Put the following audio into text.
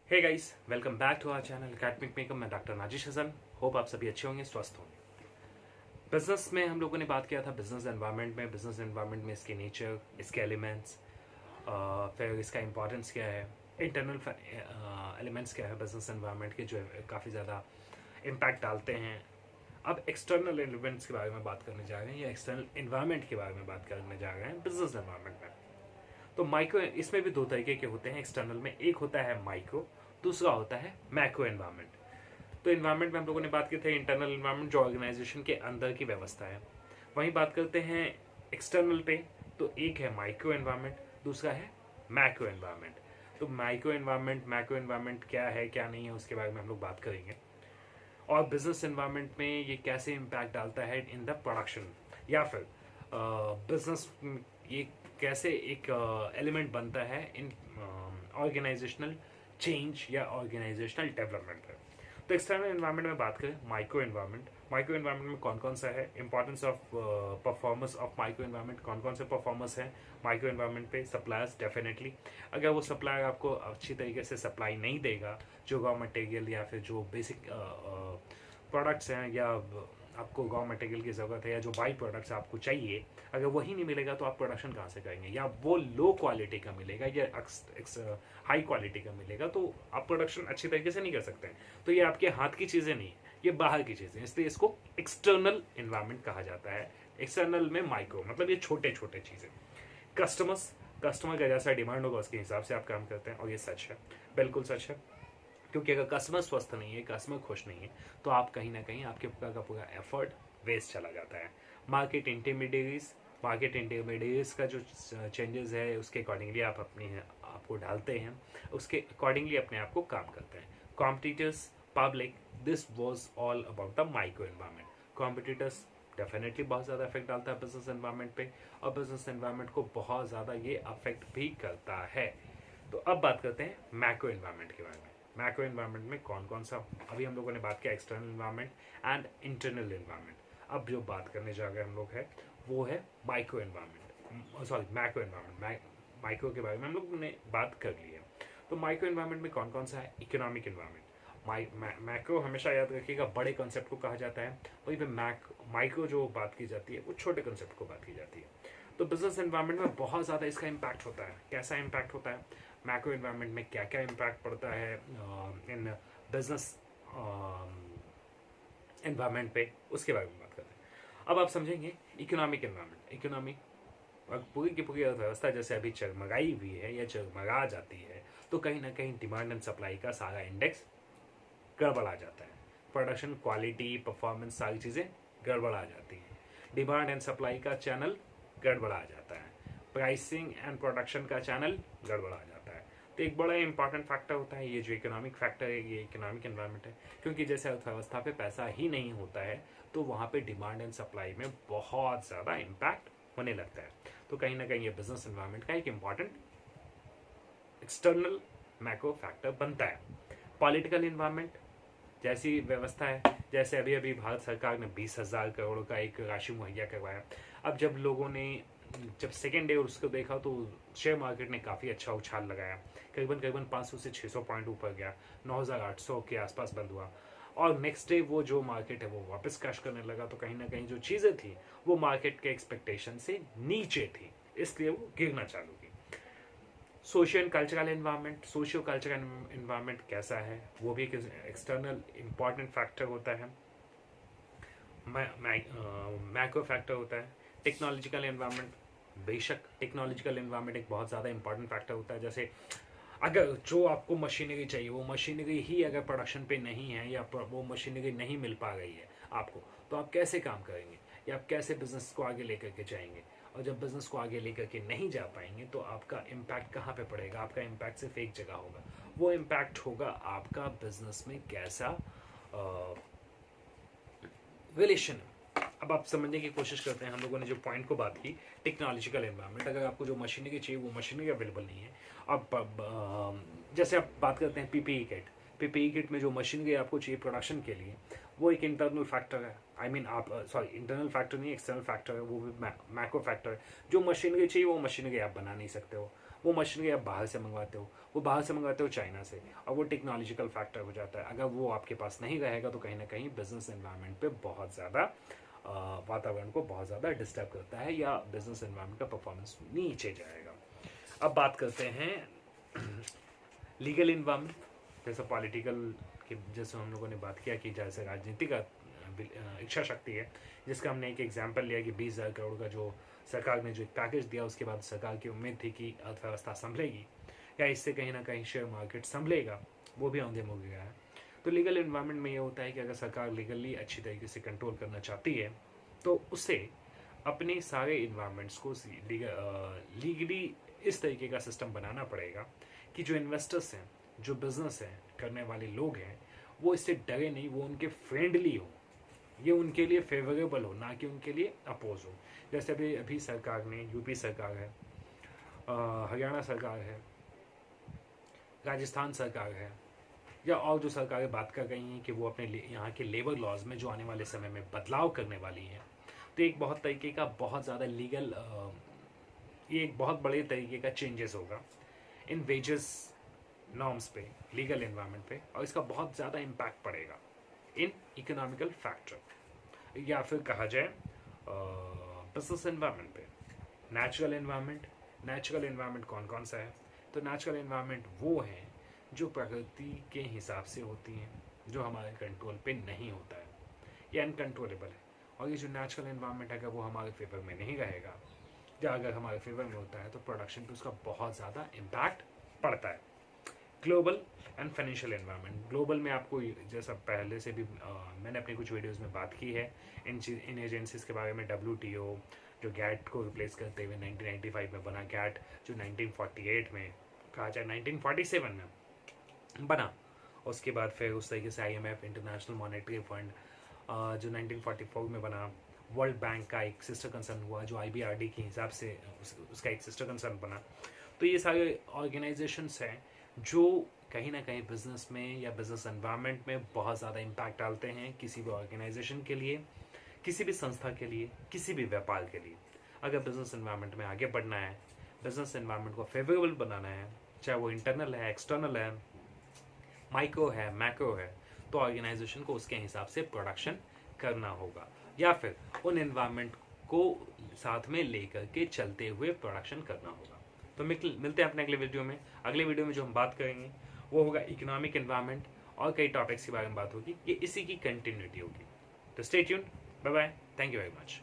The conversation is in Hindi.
Hey guys, welcome back to our channel Academic Makeup. मैं डॉक्टर नाजिश हसन। होप आप सभी अच्छे होंगे, स्वस्थ होंगे। बिजनेस में हम लोगों ने बात किया था बिजनेस एनवायरनमेंट में इसके नेचर, इसके एलिमेंट्स, फिर इसका इंपॉर्टेंस क्या है, इंटरनल एलिमेंट्स क्या है बिजनेस एनवायरनमेंट के जो काफ़ी ज़्यादा इम्पैक्ट डालते हैं। अब एक्सटर्नल एलिमेंट्स के बारे में बात करने जा रहे हैं या एक्सटर्नल एनवायरनमेंट के बारे में बात करने जा रहे हैं बिजनेस एनवायरनमेंट में। तो माइक्रो, इसमें भी दो तरीके के होते हैं एक्सटर्नल में। एक होता है माइक्रो, दूसरा होता है मैक्रो एनवायरनमेंट। तो एनवायरनमेंट में हम लोगों ने बात की थी इंटरनल एनवायरनमेंट, जो ऑर्गेनाइजेशन के अंदर की व्यवस्था है। वहीं बात करते हैं एक्सटर्नल पे, तो एक है माइक्रो एनवायरनमेंट, दूसरा है मैक्रो एनवायरनमेंट। तो माइक्रो एनवायरनमेंट, मैक्रो एनवायरनमेंट क्या है क्या नहीं है उसके बारे में हम लोग बात करेंगे। और बिजनेस एनवायरनमेंट में ये कैसे इम्पैक्ट डालता है इन द प्रोडक्शन, या फिर बिजनेस ये कैसे एक एलिमेंट बनता है इन ऑर्गेनाइजेशनल चेंज या ऑर्गेनाइजेशनल डेवलपमेंट है। तो एक्सटर्नल एनवायरनमेंट में बात करें, माइक्रो एनवायरनमेंट। माइक्रो एनवायरनमेंट में कौन कौन सा है, importance of performance of micro environment, कौन कौन से परफॉर्मेंस है माइक्रो एनवायरनमेंट पे। सप्लायर्स, डेफिनेटली अगर वो सप्लायर आपको अच्छी तरीके से सप्लाई नहीं देगा, जो रॉ मटेरियल या फिर जो बेसिक प्रोडक्ट्स हैं, या आपको रॉ मटेरियल की ज़रूरत है, या जो बाई प्रोडक्ट्स आपको चाहिए, अगर वही नहीं मिलेगा तो आप प्रोडक्शन कहाँ से करेंगे, या वो लो क्वालिटी का मिलेगा या हाई क्वालिटी का मिलेगा, तो आप प्रोडक्शन अच्छी तरीके से नहीं कर सकते हैं। तो ये आपके हाथ की चीज़ें नहीं, ये बाहर की चीज़ें, इसलिए इसको एक्सटर्नल इन्वायरमेंट कहा जाता है। एक्सटर्नल में माइक्रो मतलब ये छोटे छोटे चीज़ें। कस्टमर का जैसा डिमांड होगा उसके हिसाब से आप काम करते हैं, और ये सच है, बिल्कुल सच है। क्योंकि अगर कस्टमर स्वस्थ नहीं है, कस्टमर खुश नहीं है, तो आप कहीं ना कहीं आपके पूरा का पूरा एफर्ट वेस्ट चला जाता है। मार्केट इंटरमीडिएट्स का जो चेंजेस है उसके अकॉर्डिंगली आप आपको डालते हैं, उसके अकॉर्डिंगली अपने आप को काम करते हैं। Competitors, public, this was all about the micro environment. Competitors definitely बहुत ज़्यादा इफेक्ट डालता है बिजनेस एनवायरमेंट पे, और बिजनेस एनवायरमेंट को बहुत ज़्यादा ये अफेक्ट भी करता है। तो अब बात करते हैं मैक्रो एनवायरमेंट के बारे में। मैक्रो एनवायरनमेंट में कौन कौन सा, अभी हम लोगों ने बात किया external environment and internal environment. अब जो बात करने जा रहे हैं हम लोग है वो है micro environment, sorry macro environment. Micro के बारे में हम लोग ने बात कर ली है। तो माइक्रो एनवायरनमेंट में कौन कौन सा है, इकोनॉमिक एनवायरनमेंट। मैक्रो हमेशा याद रखिएगा बड़े कॉन्सेप्ट को कहा जाता है, वहीं पे माइक्रो जो बात की जाती है वो छोटे कॉन्सेप्ट को बात की जाती है। तो बिजनेस एनवायरनमेंट में बहुत ज़्यादा इसका इम्पैक्ट होता है। कैसा इम्पैक्ट होता है, मैक्रो एनवायरनमेंट में क्या क्या इम्पैक्ट पड़ता है इन बिजनेस एनवायरनमेंट पे, उसके बारे में बात करते हैं। अब आप समझेंगे इकोनॉमिक एनवायरनमेंट। इकोनॉमिक पूरी की पूरी अर्थव्यवस्था जैसे अभी चरमराई हुई है या चरमरा जाती है, तो कहीं ना कहीं डिमांड एंड सप्लाई का सारा इंडेक्स गड़बड़ा जाता है। प्रोडक्शन, क्वालिटी, परफॉर्मेंस, सारी चीज़ें गड़बड़ा जाती हैं। डिमांड एंड सप्लाई का चैनल गड़बड़ा जाता है, प्राइसिंग एंड प्रोडक्शन का चैनल गड़बड़ा जाता है। तो एक बड़ा इंपॉर्टेंट फैक्टर होता है ये जो इकोनॉमिक फैक्टर है, ये इकोनॉमिक एनवायरनमेंट है। क्योंकि जैसे अर्थव्यवस्था पे पैसा ही नहीं होता है, तो वहाँ पे डिमांड एंड सप्लाई में बहुत ज़्यादा इम्पैक्ट होने लगता है। तो कहीं ना कहीं ये बिजनेस एनवायरनमेंट का एक इम्पॉर्टेंट एक्सटर्नल मैक्रो फैक्टर बनता है। पॉलिटिकल एनवायरनमेंट जैसी व्यवस्था है, जैसे अभी अभी भारत सरकार ने 20,000 करोड़ का एक राशि मुहैया करवाया। अब जब लोगों ने जब सेकेंड डे उसको देखा तो शेयर मार्केट ने काफ़ी अच्छा उछाल लगाया, करीबन 500 से 600 पॉइंट ऊपर गया, 9,800 के आसपास बंद हुआ। और नेक्स्ट डे वो जो मार्केट है वो वापस क्रैश करने लगा। तो कहीं ना कहीं जो चीज़ें थी वो मार्केट के एक्सपेक्टेशन से नीचे थी, इसलिए वो गिरना चालू की। सोशियो कल्चरल एनवायरनमेंट कैसा है, वो भी एक एक्सटर्नल इम्पॉर्टेंट फैक्टर होता है, मैक्रो फैक्टर होता है। टेक्नोलॉजिकल एनवायरनमेंट, बेशक टेक्नोलॉजिकल एनवायरनमेंट एक बहुत ज़्यादा इंपॉर्टेंट फैक्टर होता है। जैसे अगर जो आपको मशीनरी चाहिए वो मशीनरी ही अगर प्रोडक्शन पे नहीं है, या वो मशीनरी नहीं मिल पा रही है आपको, तो आप कैसे काम करेंगे, या आप कैसे बिजनेस को आगे लेकर के जाएंगे। और जब बिजनेस को आगे लेकर के नहीं जा पाएंगे तो आपका इम्पैक्ट कहाँ पे पड़ेगा, आपका इम्पैक्ट सिर्फ एक जगह होगा, वो इम्पैक्ट होगा आपका बिजनेस में कैसा रिलेशन। अब आप समझने की कोशिश करते हैं, हम लोगों ने जो पॉइंट को बात की टेक्नोलॉजिकल एनवायरनमेंट, अगर आपको जो मशीनरी चाहिए वो मशीनरी अवेलेबल नहीं है। अब जैसे आप बात करते हैं पीपीई किट में जो मशीनरी आपको चाहिए प्रोडक्शन के लिए, वो एक इंटरनल फैक्टर है। आई मीन आप सॉरी इंटरनल फैक्टर नहीं, एक्सटर्नल फैक्टर है, वो भी मैक्रो फैक्टर है। जो मशीनरी चाहिए वो मशीनरी आप बना नहीं सकते हो, वो मशीनरी आप बाहर से मंगवाते हो, वो बाहर से मंगवाते हो चाइना से, और वो टेक्नोलॉजिकल फैक्टर हो जाता है। अगर वो आपके पास नहीं रहेगा तो कहीं ना कहीं बिजनेस एनवायरनमेंट पे बहुत ज़्यादा वातावरण को बहुत ज़्यादा डिस्टर्ब करता है, या बिजनेस एनवायरनमेंट का परफॉर्मेंस नीचे जाएगा। अब बात करते हैं लीगल इन्वायरमेंट, जैसे पॉलिटिकल के, जैसे हम लोगों ने बात किया कि जैसे राजनीति का इच्छा शक्ति है, जिसका हमने एक एग्जाम्पल लिया कि 20,000 करोड़ का जो सरकार ने जो एक पैकेज दिया, उसके बाद सरकार की उम्मीद थी कि अर्थव्यवस्था संभलेगी या इससे कहीं ना कहीं शेयर मार्केट संभलेगा, वो भी औंधे मुँह गया है। तो लीगल इन्वायरमेंट में ये होता है कि अगर सरकार लीगली अच्छी तरीके से कंट्रोल करना चाहती है तो उसे अपने सारे इन्वायरमेंट्स को लीगली इस तरीके का सिस्टम बनाना पड़ेगा कि जो इन्वेस्टर्स हैं, जो बिजनेस हैं करने वाले लोग हैं, वो इससे डरे नहीं, वो उनके फ्रेंडली हो, ये उनके लिए फेवरेबल हो, ना कि उनके लिए अपोज हो। जैसे अभी अभी सरकार ने, यूपी सरकार है, हरियाणा सरकार है, राजस्थान सरकार है, या और जो सरकारें बात कर रही हैं कि वो अपने यहाँ के लेबर लॉज में जो आने वाले समय में बदलाव करने वाली हैं, तो एक बहुत तरीके का बहुत ज़्यादा लीगल, ये एक बहुत बड़े तरीके का चेंजेस होगा इन वेजेस नॉर्म्स पे, लीगल एनवायरनमेंट पे, और इसका बहुत ज़्यादा इम्पैक्ट पड़ेगा इन इकोनॉमिकल फैक्टर, या फिर कहा जाए बिजनेस एनवायरनमेंट पे। नेचुरल एनवायरनमेंट कौन कौन सा है? तो नेचुरल एनवायरनमेंट वो है जो प्रकृति के हिसाब से होती हैं, जो हमारे कंट्रोल पे नहीं होता है, ये अनकंट्रोलेबल है। और ये जो नेचुरल एनवायरनमेंट है, अगर वो हमारे फेवर में नहीं रहेगा, या अगर हमारे फेवर में होता है, तो प्रोडक्शन पे उसका बहुत ज़्यादा इम्पैक्ट पड़ता है। Global and financial environment, global में आपको जैसा पहले से भी मैंने अपने कुछ वीडियोस में बात की है इन एजेंसीज के बारे में। WTO जो गैट को रिप्लेस करते हुए 1995 में बना, गैट जो 1948 में, कहा जाए 1947 में बना, उसके बाद फिर उस तरीके से IMF इंटरनेशनल मॉनेटरी फंड जो 1944 में बना, वर्ल्ड बैंक का एक सिस्टर कंसर्न हुआ जो IBRD के हिसाब से उसका एक सिस्टर कंसर्न बना। तो ये सारे ऑर्गेनाइजेशंस हैं जो कहीं ना कहीं बिजनेस में या बिजनेस एनवायरनमेंट में बहुत ज़्यादा इम्पैक्ट डालते हैं, किसी भी ऑर्गेनाइजेशन के लिए, किसी भी संस्था के लिए, किसी भी व्यापार के लिए। अगर बिजनेस एनवायरनमेंट में आगे बढ़ना है, बिजनेस एनवायरनमेंट को फेवरेबल बनाना है, चाहे वो इंटरनल है, एक्सटर्नल है, माइक्रो है, मैक्रो है, तो ऑर्गेनाइजेशन को उसके हिसाब से प्रोडक्शन करना होगा, या फिर उन एनवायरनमेंट को साथ में लेकर के चलते हुए प्रोडक्शन करना होगा। तो मिलते हैं अपने अगले वीडियो में। अगले वीडियो में जो हम बात करेंगे वो होगा इकोनॉमिक एनवायरनमेंट, और कई टॉपिक्स के बारे में बात होगी, ये इसी की कंटिन्यूटी होगी। तो stay tuned, bye bye, thank you very much.